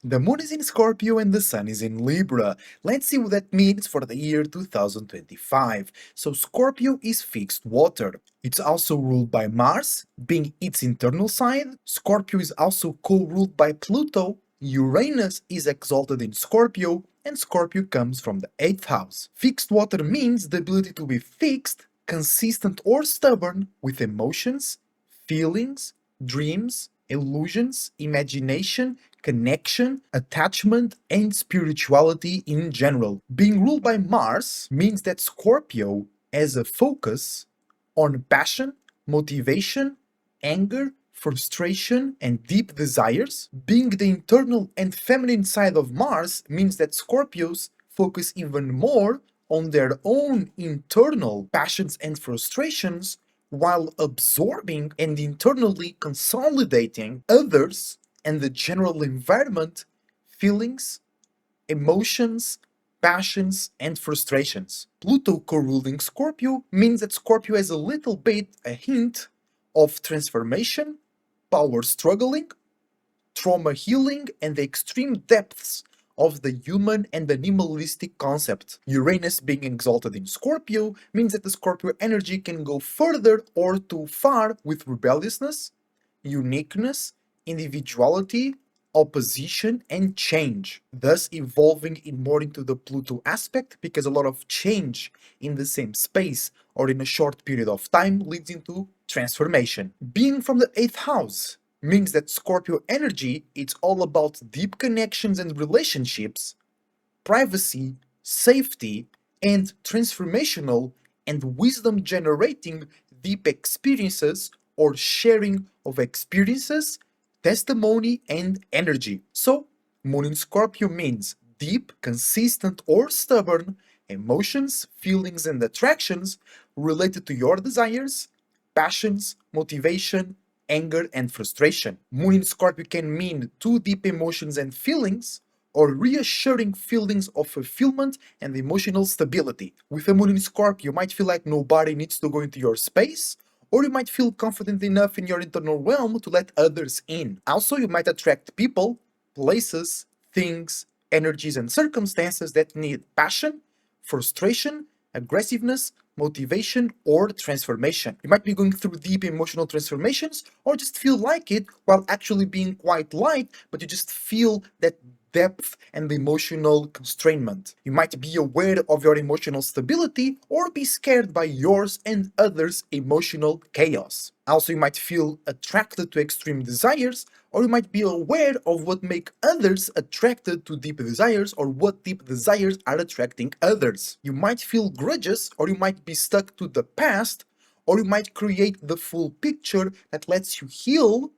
The moon is in Scorpio and the sun is in Libra. Let's see what that means for the year 2025. So, Scorpio is fixed water. It's also ruled by Mars, being its internal side. Scorpio is also co ruled by Pluto. Uranus is exalted in Scorpio, and Scorpio comes from the 8th house. Fixed water means the ability to be fixed, consistent, or stubborn with emotions, feelings, dreams, illusions, imagination, connection, attachment, and spirituality in general. Being ruled by Mars means that Scorpio has a focus on passion, motivation, anger, frustration, and deep desires. Being the internal and feminine side of Mars means that Scorpios focus even more on their own internal passions and frustrations while absorbing and internally consolidating others and the general environment, feelings, emotions, passions, and frustrations. Pluto co-ruling Scorpio means that Scorpio has a little bit a hint of transformation, power struggling, trauma healing, and the extreme depths of the human and animalistic concept. Uranus being exalted in Scorpio means that the Scorpio energy can go further or too far with rebelliousness, uniqueness, individuality, opposition, and change, thus evolving in more into the Pluto aspect because a lot of change in the same space or in a short period of time leads into transformation. Being from the 8th house means that Scorpio energy it's all about deep connections and relationships, privacy, safety, and transformational and wisdom generating deep experiences or sharing of experiences, testimony, and energy. So, Moon in Scorpio means deep, consistent, or stubborn emotions, feelings, and attractions related to your desires, passions, motivation, anger, and frustration. Moon in Scorpio can mean too deep emotions and feelings, or reassuring feelings of fulfillment and emotional stability. With a moon in Scorpio, you might feel like nobody needs to go into your space, or you might feel confident enough in your internal realm to let others in. Also, you might attract people, places, things, energies, and circumstances that need passion, frustration, aggressiveness, motivation, or transformation. You might be going through deep emotional transformations or just feel like it while actually being quite light, but you just feel that depth and emotional constrainment. You might be aware of your emotional stability or be scared by yours and others' emotional chaos. Also, you might feel attracted to extreme desires, or you might be aware of what make others attracted to deep desires or what deep desires are attracting others. You might feel grudges, or you might be stuck to the past, or you might create the full picture that lets you heal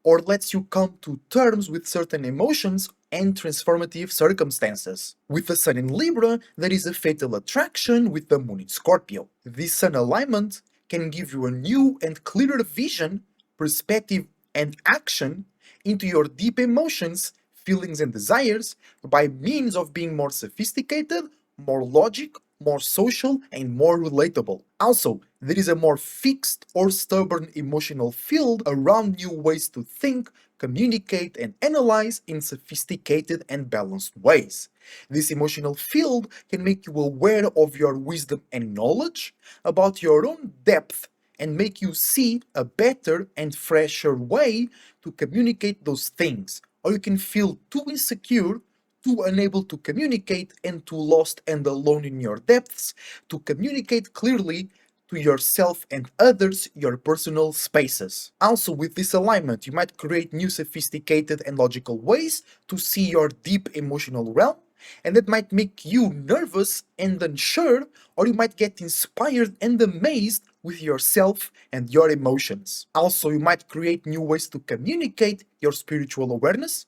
or lets you come to terms with certain emotions and transformative circumstances. With the Sun in Libra, there is a fatal attraction with the Moon in Scorpio. This Sun alignment can give you a new and clearer vision, perspective, and action into your deep emotions, feelings, and desires by means of being more sophisticated, more logic, more social, and more relatable. Also, there is a more fixed or stubborn emotional field around new ways to think, communicate, and analyze in sophisticated and balanced ways. This emotional field can make you aware of your wisdom and knowledge about your own depth and make you see a better and fresher way to communicate those things. Or you can feel too insecure, too unable to communicate, and too lost and alone in your depths to communicate clearly to yourself and others your personal spaces. Also, with this alignment, you might create new sophisticated and logical ways to see your deep emotional realm, and that might make you nervous and unsure, or you might get inspired and amazed with yourself and your emotions. Also, you might create new ways to communicate your spiritual awareness,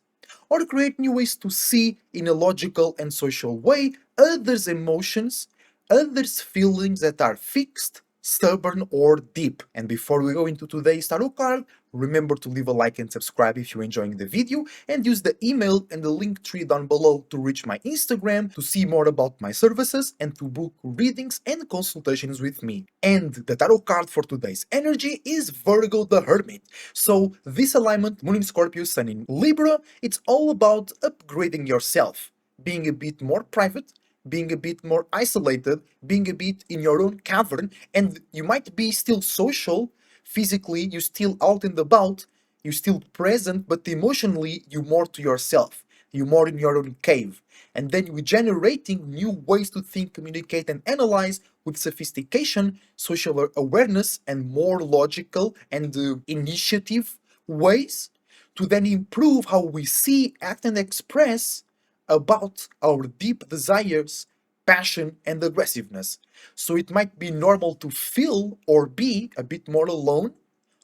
or create new ways to see in a logical and social way others' emotions, others' feelings that are fixed, stubborn, or deep. And before we go into today's tarot card, Remember to leave a like and subscribe if you're enjoying the video, and use the email and the link tree down below to reach my Instagram to see more about my services and to book readings and consultations with me. And the tarot card for today's energy is Virgo the Hermit. So this alignment, Moon in Scorpio, Sun in Libra, it's all about upgrading yourself, being a bit more private, being a bit more isolated, being a bit in your own cavern, and you might be still social, physically, you're still out and about, you're still present, but emotionally, you're more to yourself. You're more in your own cave. And then you're generating new ways to think, communicate, and analyze with sophistication, social awareness, and more logical and initiative ways to then improve how we see, act, and express about our deep desires, passion, and aggressiveness. So it might be normal to feel or be a bit more alone,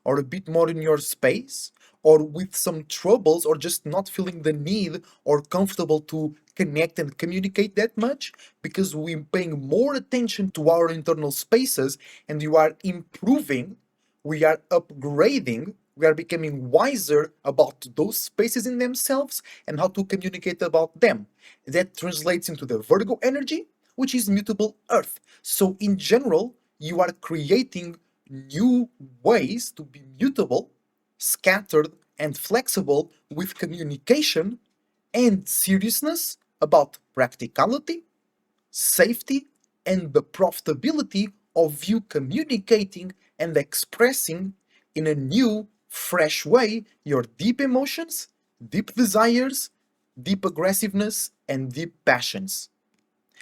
or a bit more in your space, or with some troubles, or just not feeling the need or comfortable to connect and communicate that much, because we're paying more attention to our internal spaces and you are improving, we are upgrading, we are becoming wiser about those spaces in themselves and how to communicate about them. That translates into the Virgo energy, which is mutable earth. So, in general, you are creating new ways to be mutable, scattered, and flexible with communication and seriousness about practicality, safety, and the profitability of you communicating and expressing in a new, fresh way your deep emotions, deep desires, deep aggressiveness, and deep passions.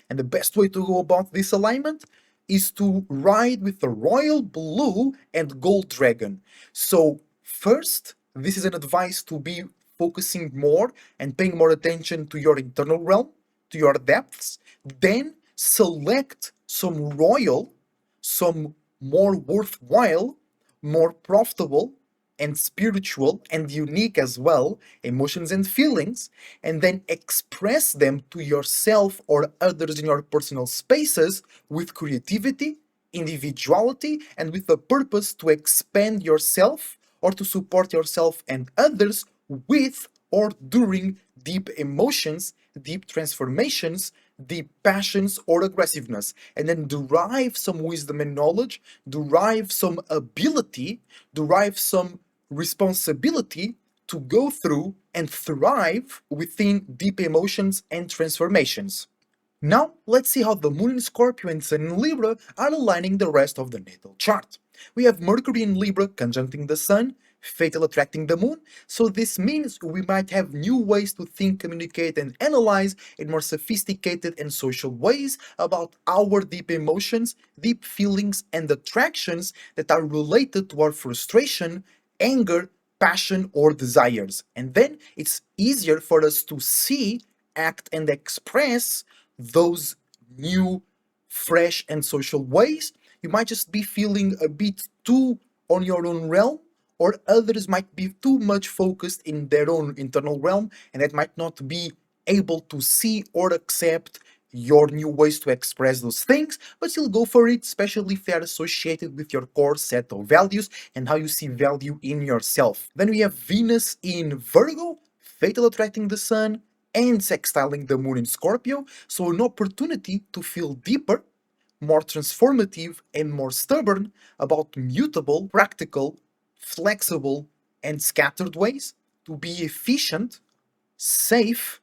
And the best way to go about this alignment is to ride with the royal blue and gold dragon. So, first, this is an advice to be focusing more and paying more attention to your internal realm, to your depths. Then, select some royal, some more worthwhile, more profitable, and spiritual and unique as well emotions and feelings, and then express them to yourself or others in your personal spaces with creativity, individuality, and with a purpose to expand yourself or to support yourself and others with or during deep emotions, deep transformations, deep passions, or aggressiveness, and then derive some wisdom and knowledge, derive some ability, derive some responsibility to go through and thrive within deep emotions and transformations. Now, let's see how the Moon in Scorpio and Sun in Libra are aligning the rest of the natal chart. We have Mercury in Libra conjuncting the Sun, fatal attracting the Moon, so this means we might have new ways to think, communicate, and analyze in more sophisticated and social ways about our deep emotions, deep feelings, and attractions that are related to our frustration, anger, passion, or desires. And then it's easier for us to see, act, and express those new, fresh, and social ways. You might just be feeling a bit too on your own realm, or others might be too much focused in their own internal realm, and that might not be able to see or accept your new ways to express those things, but still go for it, especially if they are associated with your core set of values and how you see value in yourself. Then we have Venus in Virgo, fatal attracting the Sun, and sextiling the Moon in Scorpio, so an opportunity to feel deeper, more transformative, and more stubborn about mutable, practical, flexible, and scattered ways to be efficient, safe,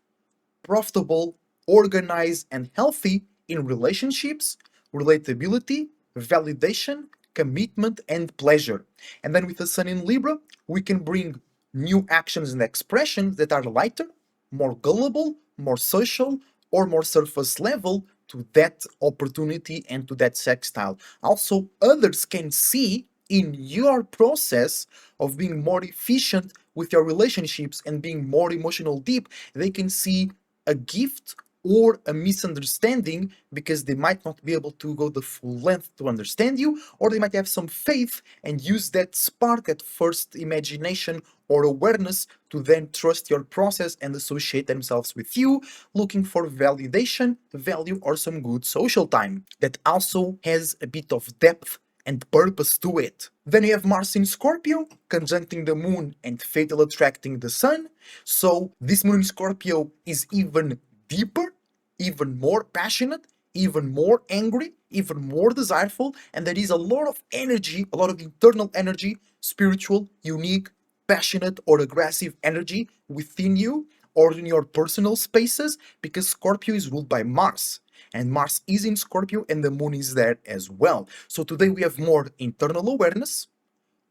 profitable, organized, and healthy in relationships, relatability, validation, commitment, and pleasure. And then with the Sun in Libra, we can bring new actions and expressions that are lighter, more gullible, more social, or more surface level to that opportunity and to that sextile. Also, others can see in your process of being more efficient with your relationships and being more emotional deep, they can see a gift or a misunderstanding because they might not be able to go the full length to understand you, or they might have some faith and use that spark at first imagination or awareness to then trust your process and associate themselves with you, looking for validation, value, or some good social time that also has a bit of depth and purpose to it. Then you have Mars in Scorpio, conjuncting the moon and fatal attracting the sun. So this moon in Scorpio is even deeper, even more passionate, even more angry, even more desireful, and there is a lot of energy, a lot of internal energy, spiritual, unique, passionate, or aggressive energy within you or in your personal spaces, because Scorpio is ruled by Mars. And Mars is in Scorpio and the moon is there as well. So today we have more internal awareness,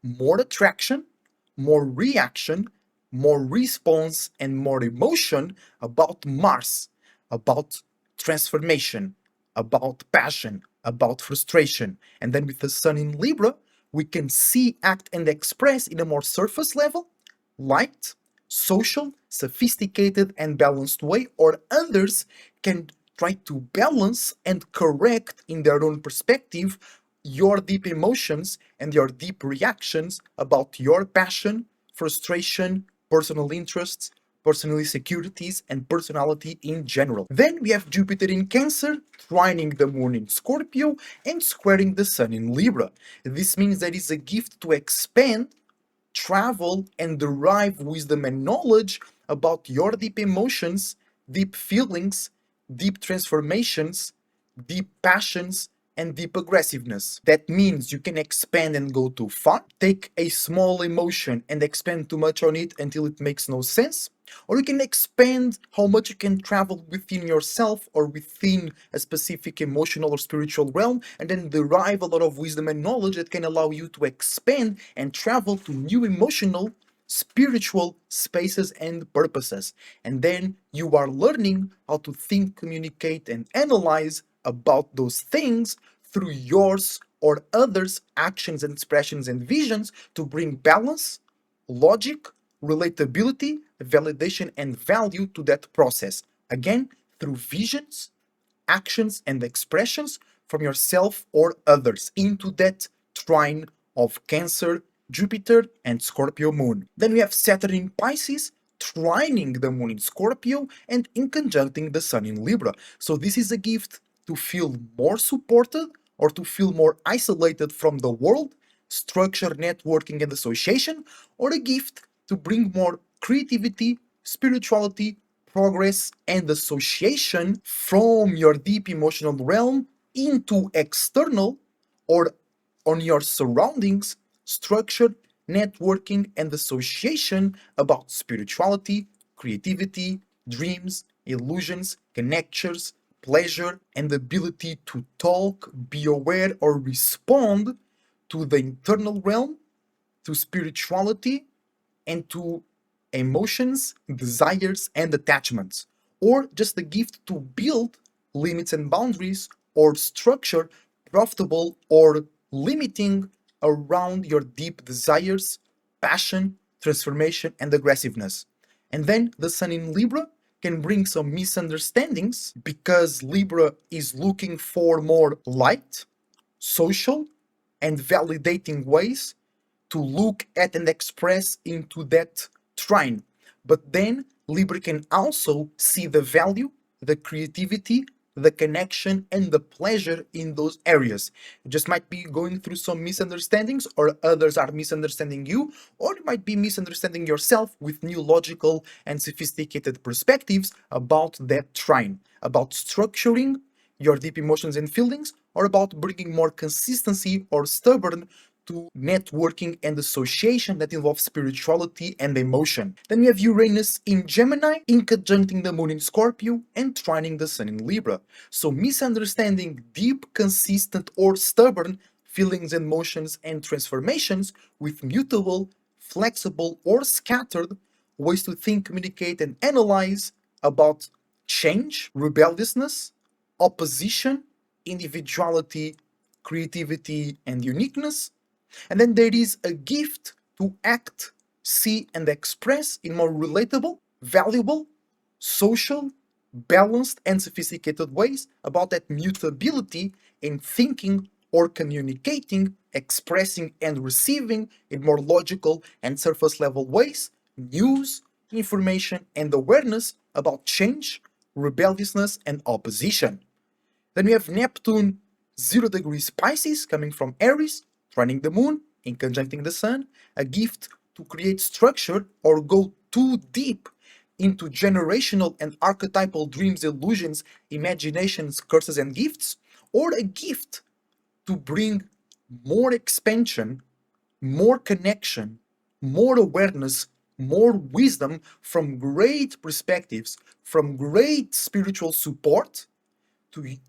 more attraction, more reaction, more response, and more emotion about Mars, about transformation, about passion, about frustration. And then with the Sun in Libra, we can see, act, and express in a more surface level, light, social, sophisticated, and balanced way, or others can try to balance and correct in their own perspective your deep emotions and your deep reactions about your passion, frustration, personal interests, personal insecurities, and personality in general. Then we have Jupiter in Cancer, trining the moon in Scorpio, and squaring the sun in Libra. This means there is a gift to expand, travel, and derive wisdom and knowledge about your deep emotions, deep feelings, deep transformations, deep passions, and deep aggressiveness. That means you can expand and go too far, take a small emotion and expand too much on it until it makes no sense, or you can expand how much you can travel within yourself or within a specific emotional or spiritual realm and then derive a lot of wisdom and knowledge that can allow you to expand and travel to new emotional, spiritual spaces and purposes. And then you are learning how to think, communicate, and analyze about those things through yours or others' actions and expressions and visions to bring balance, logic, relatability, validation, and value to that process. Again, through visions, actions, and expressions from yourself or others into that trine of Cancer, Jupiter, and Scorpio moon. Then we have Saturn in Pisces, trining the moon in Scorpio and in conjuncting the sun in Libra. So this is a gift to feel more supported or to feel more isolated from the world, structure, networking, and association, or a gift to bring more creativity, spirituality, progress, and association from your deep emotional realm into external or on your surroundings, structure, networking, and association about spirituality, creativity, dreams, illusions, connections, pleasure, and the ability to talk, be aware, or respond to the internal realm, to spirituality, and to emotions, desires, and attachments, or just the gift to build limits and boundaries or structure profitable or limiting around your deep desires, passion, transformation, and aggressiveness. And then the sun in Libra can bring some misunderstandings because Libra is looking for more light, social, and validating ways to look at and express into that trine. But then Libra can also see the value, the creativity, the connection, and the pleasure in those areas. You just might be going through some misunderstandings, or others are misunderstanding you, or you might be misunderstanding yourself with new logical and sophisticated perspectives about that trine, about structuring your deep emotions and feelings, or about bringing more consistency or stubborn to networking and association that involves spirituality and emotion. Then we have Uranus in Gemini, in conjuncting the moon in Scorpio, and trining the sun in Libra. So misunderstanding deep, consistent, or stubborn feelings, emotions, and transformations with mutable, flexible, or scattered ways to think, communicate, and analyze about change, rebelliousness, opposition, individuality, creativity, and uniqueness. And then there is a gift to act, see, and express in more relatable, valuable, social, balanced, and sophisticated ways about that mutability in thinking or communicating, expressing, and receiving in more logical and surface level ways news, information, and awareness about change, rebelliousness, and opposition. Then we have Neptune 0 degrees Pisces coming from Aries, trining the moon, in conjuncting the sun, a gift to create structure or go too deep into generational and archetypal dreams, illusions, imaginations, curses, and gifts, or a gift to bring more expansion, more connection, more awareness, more wisdom from great perspectives, from great spiritual support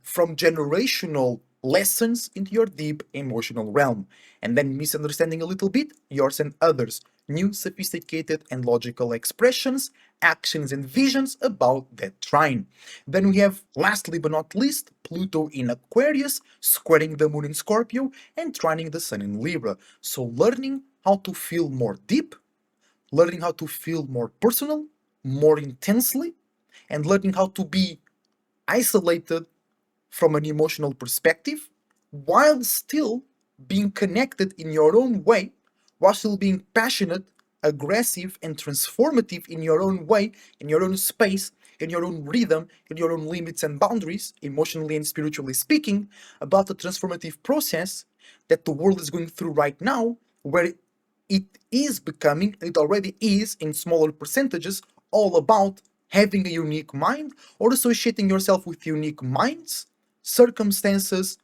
from generational lessons into your deep emotional realm, and then misunderstanding a little bit yours and others, new sophisticated and logical expressions, actions, and visions about that trine. Then we have, lastly but not least, Pluto in Aquarius, squaring the moon in Scorpio, and trining the sun in Libra. So learning how to feel more deep, learning how to feel more personal, more intensely, and learning how to be isolated from an emotional perspective while still being connected in your own way, while still being passionate, aggressive, and transformative in your own way, in your own space, in your own rhythm, in your own limits and boundaries, emotionally and spiritually speaking, about the transformative process that the world is going through right now, where it is becoming, it already is in smaller percentages, all about having a unique mind or associating yourself with unique minds, circumstances,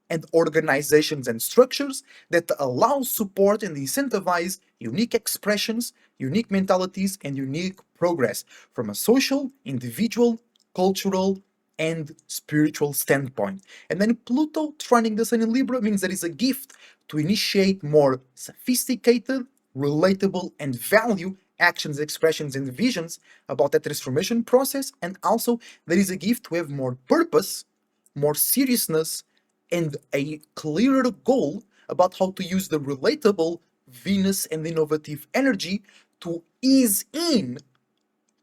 and organizations and structures that allow, support, and incentivize unique expressions, unique mentalities, and unique progress from a social, individual, cultural, and spiritual standpoint. And then Pluto trining the Sun in Libra means there is a gift to initiate more sophisticated, relatable, and value actions, expressions, and visions about that transformation process. And also, there is a gift to have more purpose, more seriousness, and a clearer goal about how to use the relatable Venus and innovative energy to ease in,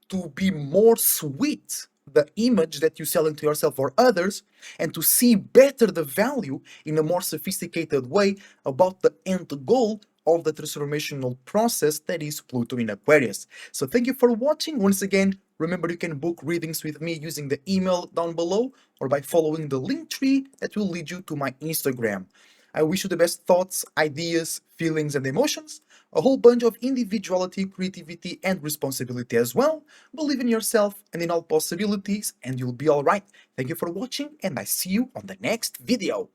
to be more sweet the image that you sell into yourself or others, and to see better the value in a more sophisticated way about the end goal of the transformational process that is Pluto in Aquarius. So thank you for watching. Once again, remember you can book readings with me using the email down below or by following the link tree that will lead you to my Instagram. I wish you the best thoughts, ideas, feelings, and emotions, a whole bunch of individuality, creativity, and responsibility as well. Believe in yourself and in all possibilities, and you'll be alright. Thank you for watching, and I see you on the next video.